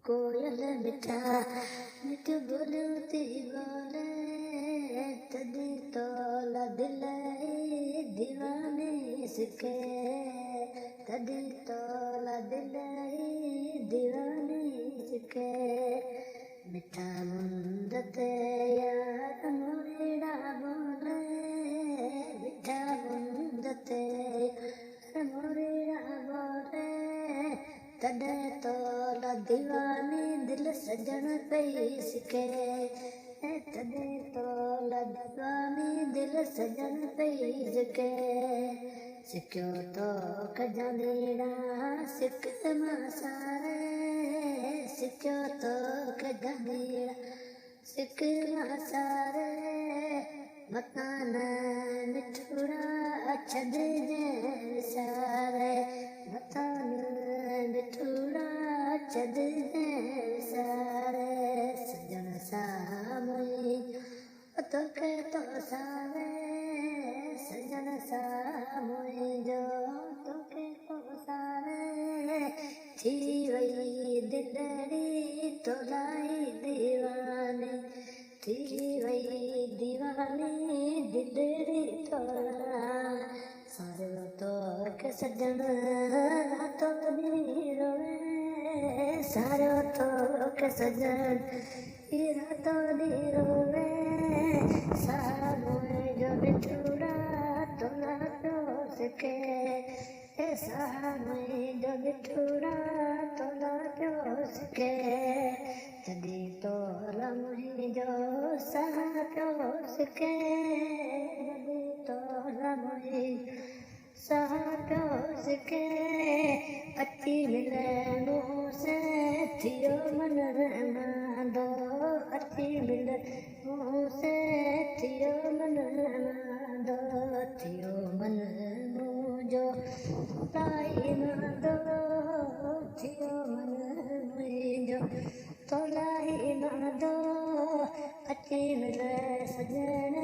कोयल मिठा मिठ बोलती बोले तदी तोला दिल दीवाने इसके तदी तोला दिल दीवाने इसके मिठा मुंदते यार मोरेड़ा बोले मिठा मुंदते मोरेड़ा बोले तॾे तोला दीवानी दिल सजण पई सिके तॾे तोला दीवानी दिल सजण पई सिके सिकियो तो कजंदीड़ा सिक मां सारे सिकियो तो कजंदीड़ा सिक मां सारे मकान मिठूड़ा छॾे विसारे मकान मिठूड़ा छॾे विसारे सजण सामुई तोखे तो सारे सजण सामुई जो तोखे तो सारे थी वई दिलड़ी तोलाई दीवानी थी वई दीवानी दिलड़ी तोला सारे तो के सजन रातों दी रोवे सारे तो के सजन रातों दी रोवे सारे जो बिछुड़ा तोला तो सके सारे जो बिछुड़ा तोला तो सके तदी तोला मुझे सारो सके तदी तोला मुझे सारो सके अची मिले मुँह से थियो मन दो अची मिले मुँह से थियो मन दो थियो मन मुझो लाई दो थियो मन मुझो तोलाई दो अची मिले सजन